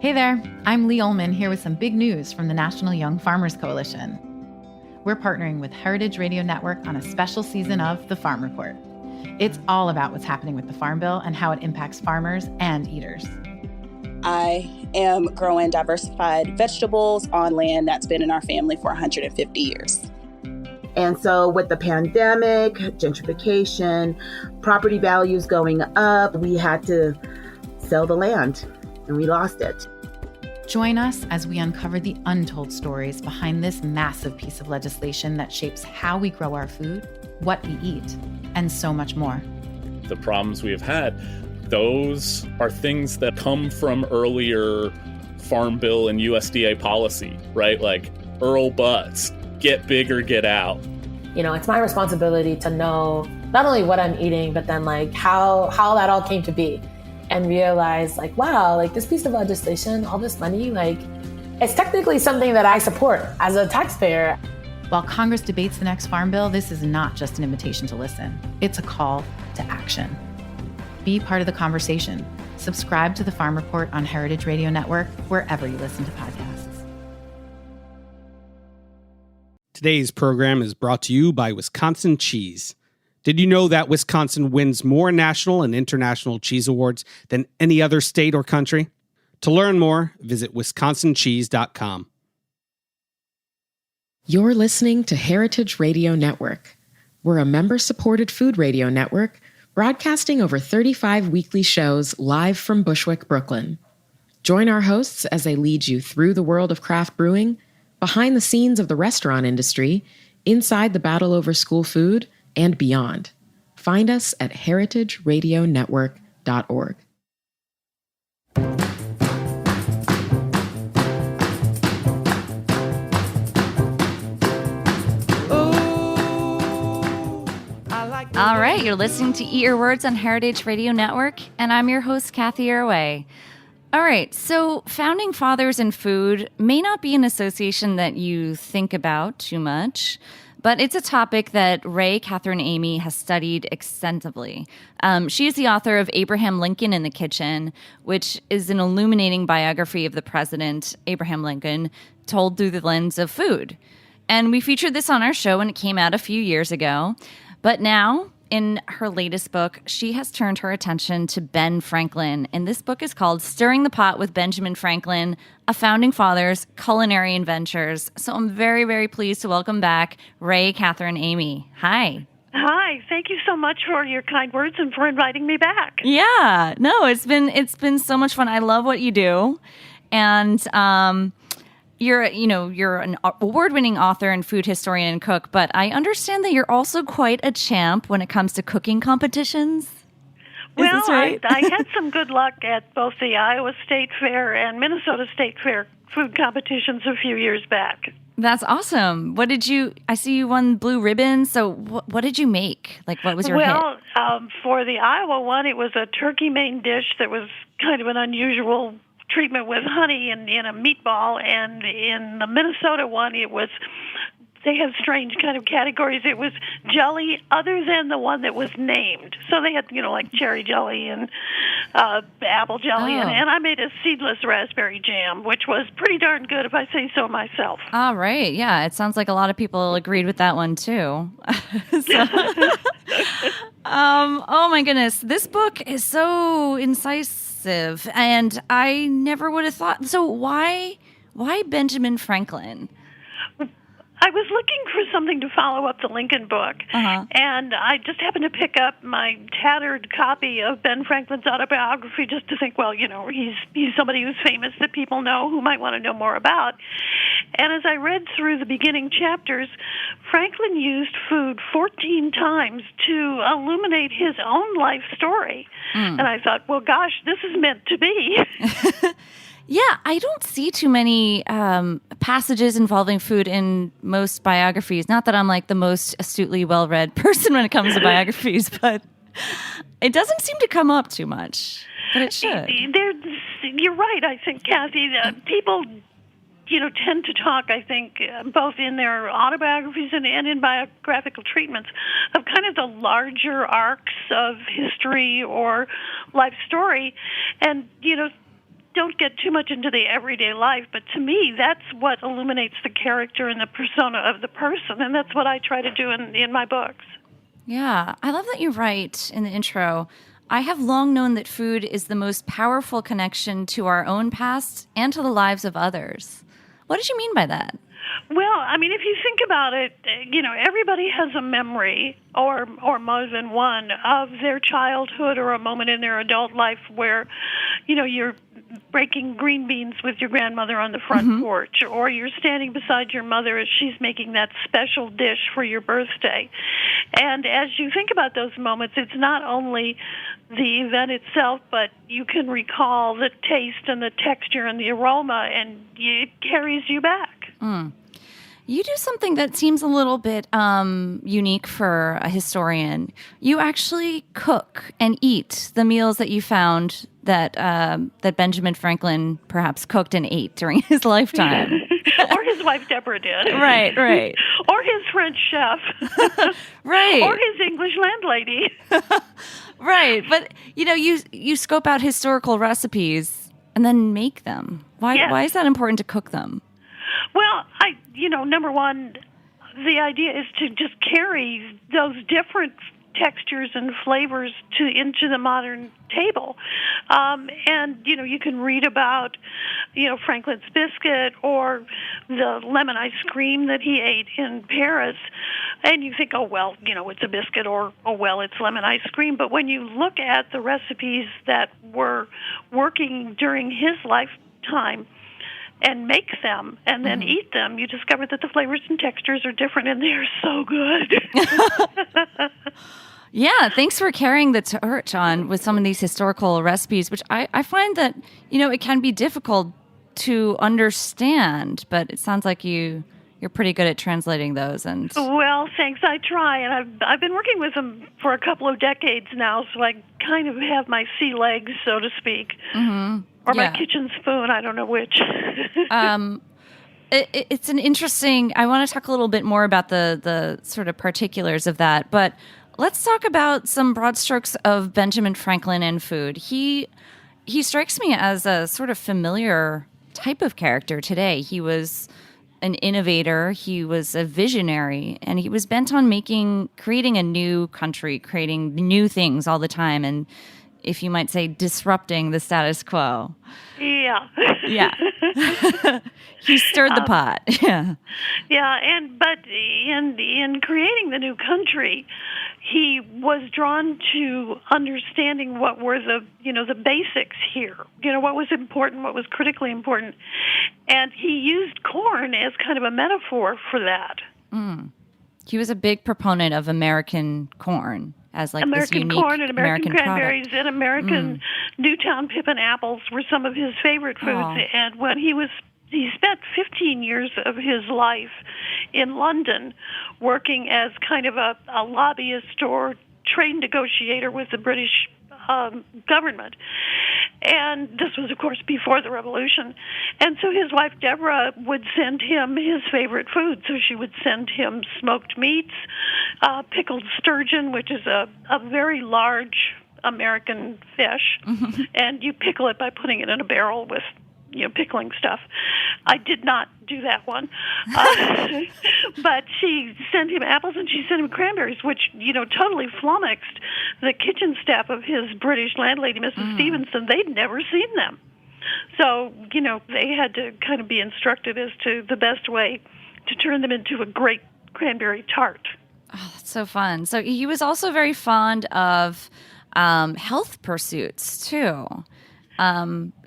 Hey there, I'm Lee Ullman here with some big news from the National Young Farmers Coalition. We're partnering with Heritage Radio Network on a special season of The Farm Report. It's all about what's happening with the Farm Bill and how it impacts farmers and eaters. I am growing diversified vegetables on land that's been in our family for 150 years. And so with the pandemic, gentrification, property values going up, we had to sell the land and we lost it. Join us as we uncover the untold stories behind this massive piece of legislation that shapes how we grow our food, what we eat, and so much more. The problems we have had, those are things that come from earlier Farm Bill and USDA policy, right? Like Earl Butts, get big or get out. You know, it's my responsibility to know not only what I'm eating, but then like how that all came to be. And realize like, wow, like this piece of legislation, all this money, like it's technically something that I support as a taxpayer. While Congress debates the next Farm Bill, this is not just an invitation to listen. It's a call to action. Be part of the conversation. Subscribe to the Farm Report on Heritage Radio Network, wherever you listen to podcasts. Today's program is brought to you by Wisconsin Cheese. Did you know that Wisconsin wins more national and international cheese awards than any other state or country? To learn more, visit wisconsincheese.com. You're listening to Heritage Radio Network. We're a member-supported food radio network broadcasting over 35 weekly shows live from Bushwick, Brooklyn. Join our hosts as they lead you through the world of craft brewing, behind the scenes of the restaurant industry, inside the battle over school food, and beyond. Find us at heritageradionetwork.org. All right, you're listening to Eat Your Words on Heritage Radio Network, and I'm your host, Cathy Erway. All right, so founding fathers and food may not be an association that you think about too much, but it's a topic that Rae Katherine Eighmey has studied extensively. She is the author of Abraham Lincoln in the Kitchen, which is an illuminating biography of the president, Abraham Lincoln, told through the lens of food. And we featured this on our show when it came out a few years ago. But now, in her latest book, she has turned her attention to Ben Franklin. And this book is called Stirring the Pot with Benjamin Franklin, A Founding Father's Culinary Adventures. So I'm very, very pleased to welcome back Rae Katherine Eighmey. Hi. Hi. Thank you so much for your kind words and for inviting me back. Yeah. No, it's been so much fun. I love what you do. And you're an award-winning author and food historian and cook, but I understand that you're also quite a champ when it comes to cooking competitions. Well, right? I had some good luck at both the Iowa State Fair and Minnesota State Fair food competitions a few years back. That's awesome. I see you won blue ribbon, so what did you make? Like, what was your hit? Well, for the Iowa one, it was a turkey main dish that was kind of an unusual treatment with honey in a meatball, and in the Minnesota one, they have strange kind of categories. It was jelly other than the one that was named. So they had, like cherry jelly and apple jelly, and I made a seedless raspberry jam, which was pretty darn good, if I say so myself. All right. Yeah, it sounds like a lot of people agreed with that one, too. Oh, my goodness. This book is so incisive. And I never would have thought. So why Benjamin Franklin? I was looking for something to follow up the Lincoln book, and I just happened to pick up my tattered copy of Ben Franklin's autobiography just to think, well, he's somebody who's famous that people know who might want to know more about. And as I read through the beginning chapters, Franklin used food 14 times to illuminate his own life story. And I thought, well, gosh, this is meant to be. Yeah, I don't see too many passages involving food in most biographies. Not that I'm like the most astutely well-read person when it comes to biographies, but it doesn't seem to come up too much. But it should. You're right, I think, Cathy. People, tend to talk, I think, both in their autobiographies and in biographical treatments of kind of the larger arcs of history or life story. And, don't get too much into the everyday life, but to me, that's what illuminates the character and the persona of the person, and that's what I try to do in my books. Yeah, I love that you write in the intro, I have long known that food is the most powerful connection to our own past and to the lives of others. What did you mean by that? Well, I mean, if you think about it, everybody has a memory, or more than one, of their childhood or a moment in their adult life where, you're breaking green beans with your grandmother on the front porch, or you're standing beside your mother as she's making that special dish for your birthday. And as you think about those moments, it's not only the event itself, but you can recall the taste and the texture and the aroma, and it carries you back. Mm. You do something that seems a little bit unique for a historian. You actually cook and eat the meals that you found that Benjamin Franklin perhaps cooked and ate during his lifetime. Or his wife Deborah did. Right. Or his French chef. Right. Or his English landlady. Right. But, you scope out historical recipes and then make them. Why is that important to cook them? Well, number one, the idea is to just carry those different textures and flavors into the modern table. And you can read about, Franklin's biscuit or the lemon ice cream that he ate in Paris. And you think, oh, well, it's a biscuit, or, oh, well, it's lemon ice cream. But when you look at the recipes that were working during his lifetime, and make them and then eat them, you discover that the flavors and textures are different, and they're so good. Yeah, thanks for carrying the torch on with some of these historical recipes, which I find that, it can be difficult to understand, but it sounds like you're pretty good at translating those. And well, thanks. I try, and I've been working with them for a couple of decades now, so I kind of have my sea legs, so to speak. Mm-hmm. Or my kitchen spoon, I don't know which. It's an interesting, I want to talk a little bit more about the sort of particulars of that, but let's talk about some broad strokes of Benjamin Franklin and food. He strikes me as a sort of familiar type of character today. He was an innovator, he was a visionary, and he was bent on creating a new country, creating new things all the time, and if you might say, disrupting the status quo. Yeah. Yeah. He stirred the pot. Yeah. Yeah, but in creating the new country, he was drawn to understanding what were the basics here. What was important, what was critically important. And he used corn as kind of a metaphor for that. Mm. He was a big proponent of American corn. As like American this unique corn and American cranberries product. And American Newtown pippin apples were some of his favorite foods. Oh. And when he spent 15 years of his life in London working as kind of a lobbyist or trade negotiator with the British government. And this was, of course, before the Revolution. And so his wife, Deborah, would send him his favorite food. So she would send him smoked meats, pickled sturgeon, which is a very large American fish. Mm-hmm. And you pickle it by putting it in a barrel with pickling stuff. I did not do that one. But she sent him apples and she sent him cranberries, which, totally flummoxed the kitchen staff of his British landlady, Mrs. Stevenson. They'd never seen them. So, they had to kind of be instructed as to the best way to turn them into a great cranberry tart. Oh, that's so fun. So he was also very fond of health pursuits, too.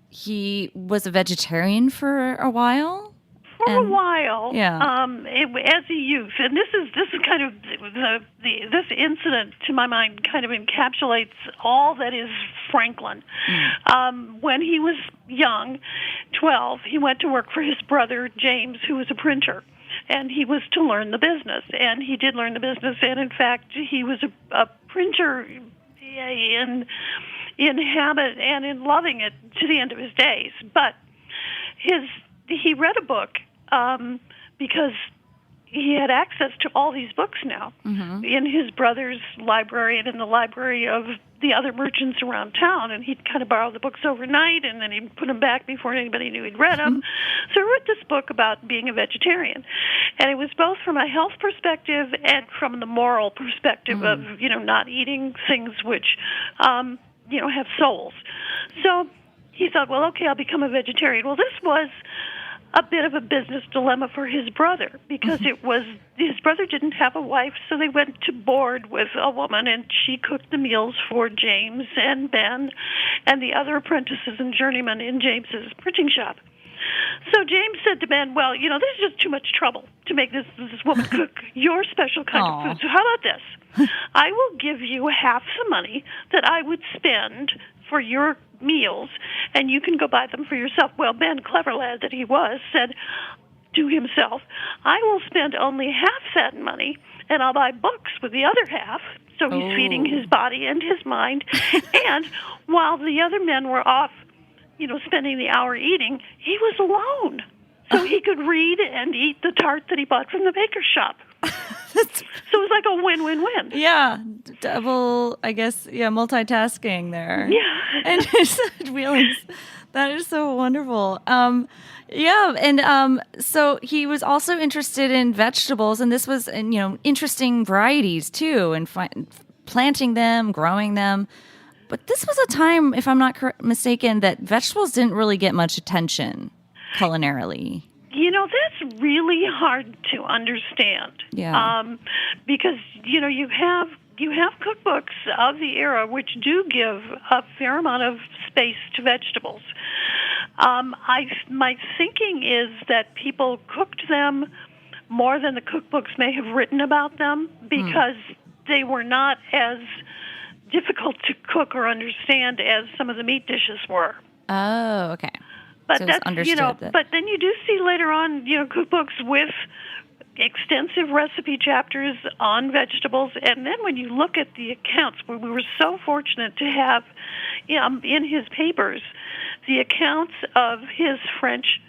He was a vegetarian for a while. A while, yeah. As a youth, and this is kind of this incident, to my mind, kind of encapsulates all that is Franklin. When he was young, 12, he went to work for his brother James, who was a printer, and he was to learn the business, and he did learn the business, and in fact, he was a printer in habit and in loving it to the end of his days. But he read a book because he had access to all these books now in his brother's library and in the library of the other merchants around town, and he'd kind of borrow the books overnight, and then he'd put them back before anybody knew he'd read them. So I wrote this book about being a vegetarian, and it was both from a health perspective and from the moral perspective of, not eating things which, have souls. So he thought, well, okay, I'll become a vegetarian. Well, this was a bit of a business dilemma for his brother, because his brother didn't have a wife, so they went to board with a woman, and she cooked the meals for James and Ben and the other apprentices and journeymen in James's printing shop. So James said to Ben, well, this is just too much trouble to make this woman cook your special kind of food. So how about this? I will give you half the money that I would spend for your meals, and you can go buy them for yourself. Well, Ben, clever lad that he was, said to himself, I will spend only half that money, and I'll buy books with the other half. So he's feeding his body and his mind. And while the other men were off, spending the hour eating, he was alone. So he could read and eat the tart that he bought from the baker's shop. So it was like a win-win-win. Yeah, double, I guess, multitasking there. Yeah. And really, that is so wonderful. So he was also interested in vegetables, and this was, interesting varieties too, and planting them, growing them. But this was a time, if I'm not mistaken, that vegetables didn't really get much attention culinarily. That's really hard to understand. Yeah. Because, you have cookbooks of the era which do give a fair amount of space to vegetables. My thinking is that people cooked them more than the cookbooks may have written about them, because they were not as difficult to cook or understand as some of the meat dishes were. Oh, okay. But so that's but then you do see later on, cookbooks with extensive recipe chapters on vegetables, and then when you look at the accounts, where we were so fortunate to have in his papers the accounts of his French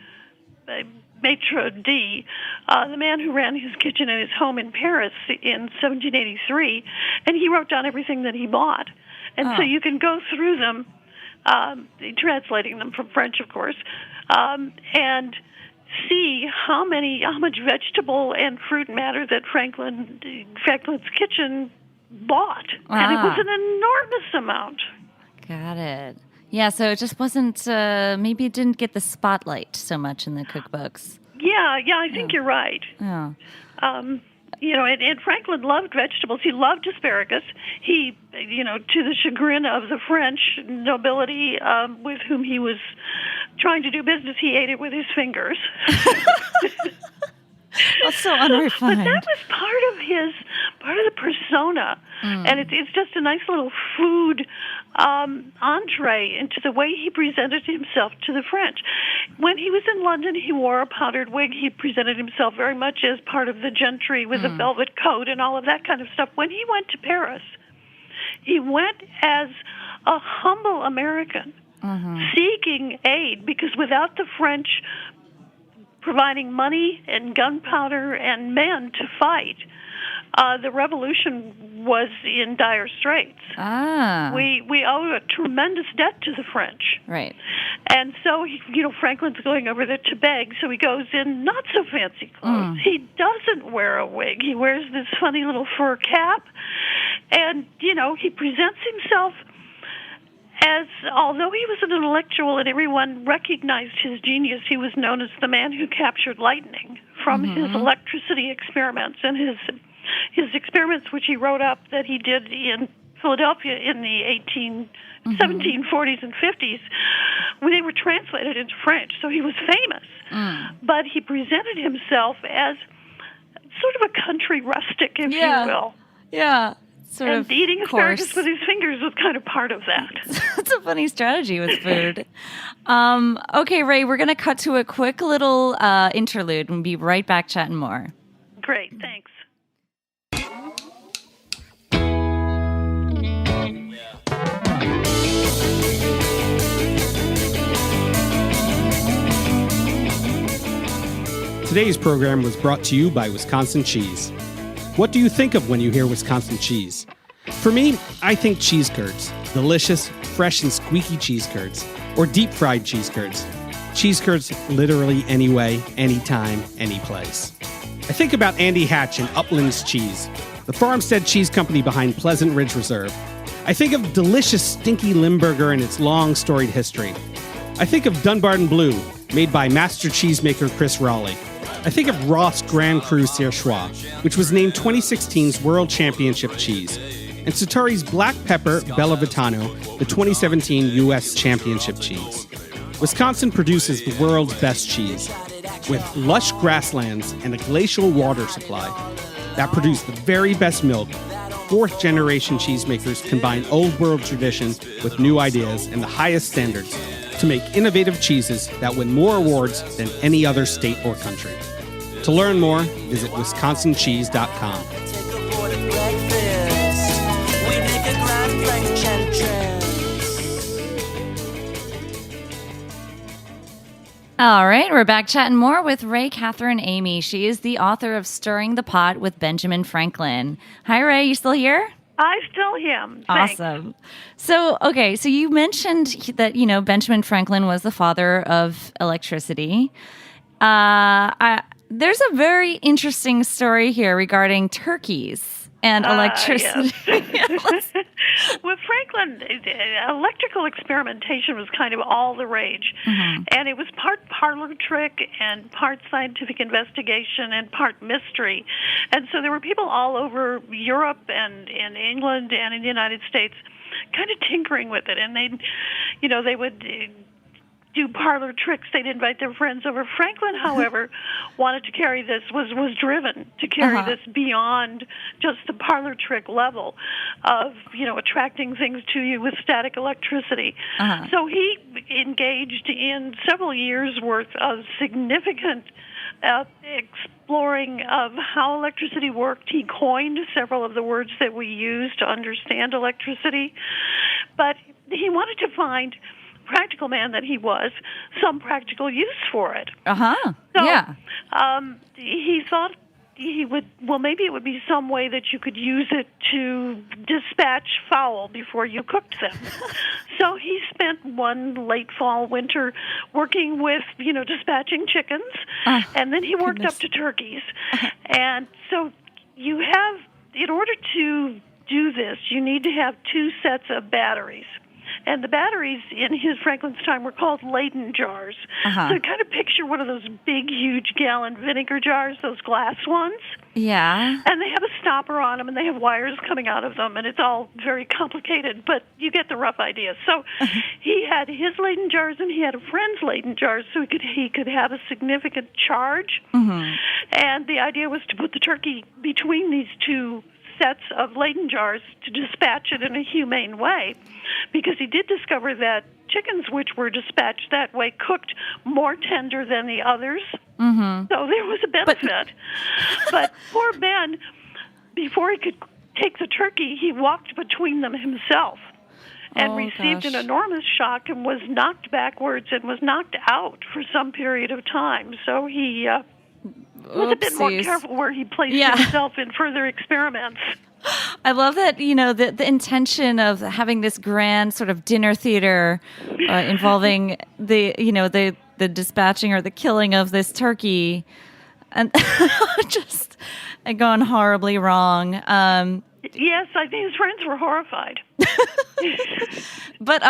maitre d', the man who ran his kitchen in his home in Paris in 1783, and he wrote down everything that he bought. And so you can go through them, translating them from French, of course, and see how much vegetable and fruit matter that Franklin's kitchen bought. And it was an enormous amount. Got it. Yeah, so it just wasn't, maybe it didn't get the spotlight so much in the cookbooks. Yeah, I think you're right. Yeah. And Franklin loved vegetables. He loved asparagus. He, to the chagrin of the French nobility with whom he was trying to do business, he ate it with his fingers. That's so unrefined. But that was part of the persona. And it's just a nice little food entree into the way he presented himself to the French. When he was in London, he wore a powdered wig. He presented himself very much as part of the gentry with a velvet coat and all of that kind of stuff. When he went to Paris, he went as a humble American, seeking aid, because without the French providing money and gunpowder and men to fight, the revolution was in dire straits. We owe a tremendous debt to the French. Right. And so, Franklin's going over there to beg, so he goes in not so fancy clothes. He doesn't wear a wig. He wears this funny little fur cap. And, he presents himself as, although he was an intellectual and everyone recognized his genius, he was known as the man who captured lightning from his electricity experiments and his experiments, which he wrote up that he did in Philadelphia in the 1740s and 50s, when they were translated into French. So he was famous. But he presented himself as sort of a country rustic, if you will. Yeah. And eating asparagus with his fingers was kind of part of that. That's a funny strategy with food. Okay, Rae, we're going to cut to a quick little interlude and be right back chatting more. Great, thanks. Today's program was brought to you by Wisconsin Cheese. What do you think of when you hear Wisconsin cheese? For me, I think cheese curds. delicious, fresh and squeaky cheese curds, or deep-fried cheese curds. Cheese curds literally any way, anytime, any place. I think about Andy Hatch and Upland's Cheese, the farmstead cheese company behind Pleasant Ridge Reserve. I think of delicious, stinky Limburger and its long, storied history. I think of Dunbarton Blue, made by master cheesemaker Chris Raleigh. I think of Ross Grand Cru Surchoix, which was named 2016's World Championship cheese, and Sartori's Black Pepper Bella Vitano, the 2017 U.S. Championship cheese. Wisconsin produces the world's best cheese, with lush grasslands and a glacial water supply that produce the very best milk. Fourth-generation cheesemakers combine old-world tradition with new ideas and the highest standards to make innovative cheeses that win more awards than any other state or country. To learn more, visit wisconsincheese.com. All right, we're back chatting more with Rae Katherine Eighmey. She is the author of Stirring the Pot with Benjamin Franklin. Hi, Rae, you still here? I still am. Thanks. Awesome. So you mentioned that, Benjamin Franklin was the father of electricity. There's a very interesting story here regarding turkeys and electricity. Yes. With Franklin, electrical experimentation was kind of all the rage. Mm-hmm. And it was part parlor trick and part scientific investigation and part mystery. And so there were people all over Europe and in England and in the United States kind of tinkering with it. And they would do parlor tricks. They'd invite their friends over. Franklin, however, wanted to carry this, was driven to carry this beyond just the parlor trick level of, attracting things to you with static electricity. So he engaged in several years' worth of significant exploring of how electricity worked. He coined several of the words that we use to understand electricity, but he wanted to find, practical man that he was, some practical use for it. He thought maybe it would be some way that you could use it to dispatch fowl before you cooked them. So he spent one late fall winter working with, dispatching chickens, and then he worked up to turkeys. And so in order to do this, you need to have two sets of batteries. And the batteries in Franklin's time were called Leyden jars. So kind of picture one of those big, huge gallon vinegar jars, those glass ones. Yeah. And they have a stopper on them, and they have wires coming out of them, and it's all very complicated, but you get the rough idea. So he had his Leyden jars, and he had a friend's Leyden jars, so he could have a significant charge. Mm-hmm. And the idea was to put the turkey between these two sets of Leyden jars to dispatch it in a humane way, because he did discover that chickens which were dispatched that way cooked more tender than the others. Mm-hmm. So there was a benefit. But poor Ben, before he could take the turkey, he walked between them himself and received an enormous shock and was knocked backwards and was knocked out for some period of time. So he was a bit more careful where he placed himself in further experiments. I love that, the intention of having this grand sort of dinner theater involving the dispatching or the killing of this turkey and just gone horribly wrong. Yes, I think his friends were horrified. But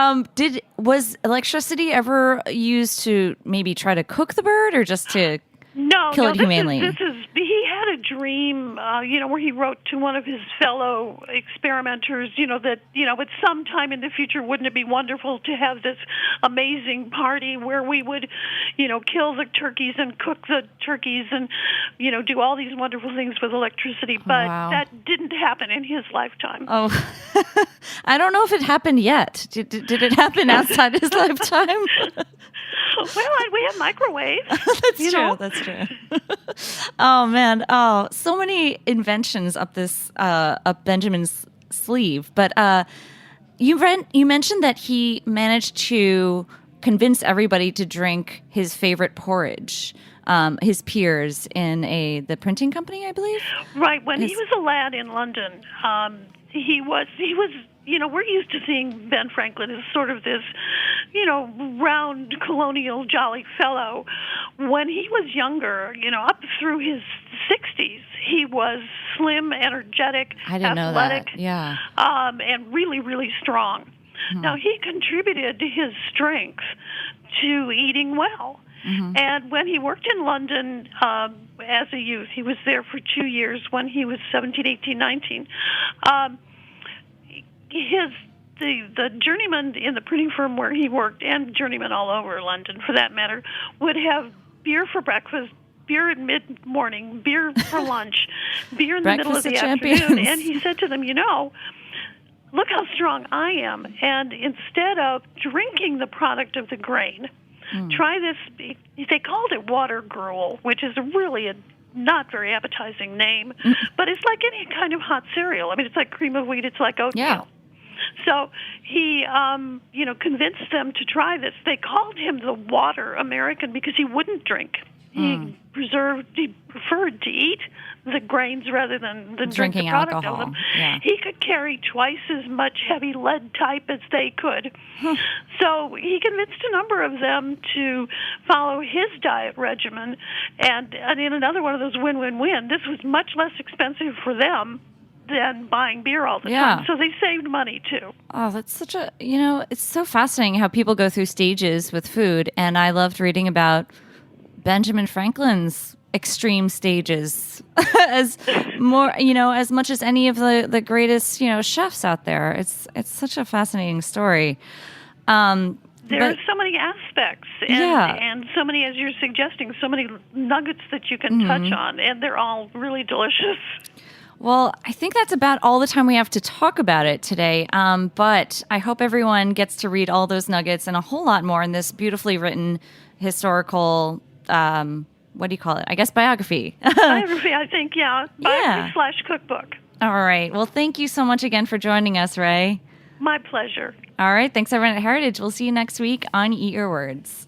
was electricity ever used to maybe try to cook the bird or just to kill it humanely? He had a dream, where he wrote to one of his fellow experimenters, that, at some time in the future, wouldn't it be wonderful to have this amazing party where we would, kill the turkeys and cook the turkeys and, do all these wonderful things with electricity. But that didn't happen in his lifetime. Oh, I don't know if it happened yet. Did it happen outside his lifetime? Well, we have microwaves. That's true. Oh man! Oh, so many inventions up Benjamin's sleeve. But you mentioned that he managed to convince everybody to drink his favorite porridge. His peers in the printing company, I believe. Right. When he was a lad in London, he was we're used to seeing Ben Franklin as sort of this, round, colonial, jolly fellow. When he was younger, up through his 60s, he was slim, energetic, I didn't athletic, know that. Yeah. And really, really strong. Now, he contributed his strength to eating well. And when he worked in London as a youth, he was there for 2 years when he was 17, 18, 19. The journeyman in the printing firm where he worked, and journeymen all over London for that matter, would have beer for breakfast, beer at mid-morning, beer for lunch, beer in the middle of the afternoon. And he said to them, look how strong I am. And instead of drinking the product of the grain, try this. They called it water gruel, which is really a not very appetizing name, but it's like any kind of hot cereal. I mean, it's like cream of wheat. It's like oatmeal. Yeah. So he, convinced them to try this. They called him the Water American because he wouldn't drink. He preferred to eat the grains rather than drink the product alcohol. of them. Yeah. He could carry twice as much heavy lead type as they could. So he convinced a number of them to follow his diet regimen. And in another one of those win-win-win, this was much less expensive for them than buying beer all the time. So they saved money, too. Oh, that's such a, it's so fascinating how people go through stages with food. And I loved reading about Benjamin Franklin's extreme stages as much as any of the greatest, chefs out there. It's such a fascinating story. There are so many aspects and so many, as you're suggesting, so many nuggets that you can touch on, and they're all really delicious. Well, I think that's about all the time we have to talk about it today. But I hope everyone gets to read all those nuggets and a whole lot more in this beautifully written historical, what do you call it? I guess biography. Biography, I think, yeah. Biography/cookbook. All right. Well, thank you so much again for joining us, Rae. My pleasure. All right. Thanks, everyone at Heritage. We'll see you next week on Eat Your Words.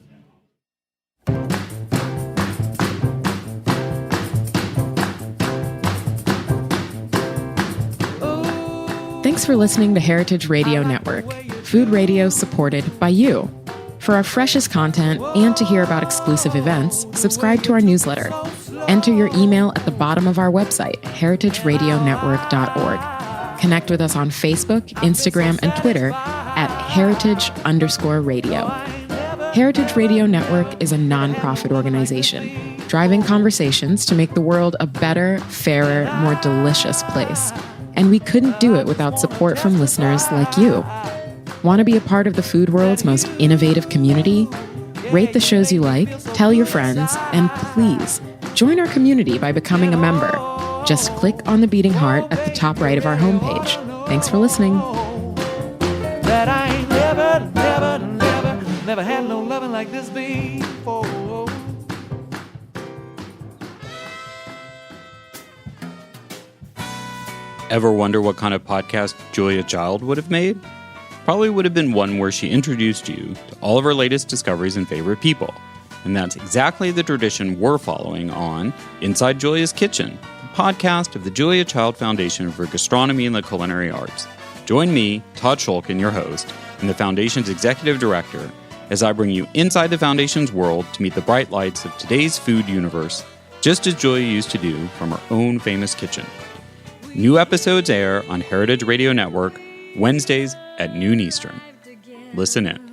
Thanks for listening to Heritage Radio Network, food radio supported by you. For our freshest content and to hear about exclusive events, subscribe to our newsletter. Enter your email at the bottom of our website, heritageradionetwork.org. Connect with us on Facebook, Instagram, and Twitter at heritage_radio. Heritage Radio Network is a nonprofit organization driving conversations to make the world a better, fairer, more delicious place. And we couldn't do it without support from listeners like you. Want to be a part of the food world's most innovative community? Rate the shows you like, tell your friends, and please join our community by becoming a member. Just click on the beating heart at the top right of our homepage. Thanks for listening. That I ain't never had no loving like this before. Ever wonder what kind of podcast Julia Child would have made? Probably would have been one where she introduced you to all of her latest discoveries and favorite people. And that's exactly the tradition we're following on Inside Julia's Kitchen, the podcast of the Julia Child Foundation for Gastronomy and the Culinary Arts. Join me, Todd Shulkin, your host, and the Foundation's executive director, as I bring you inside the Foundation's world to meet the bright lights of today's food universe, just as Julia used to do from her own famous kitchen. New episodes air on Heritage Radio Network Wednesdays at noon Eastern. Listen in.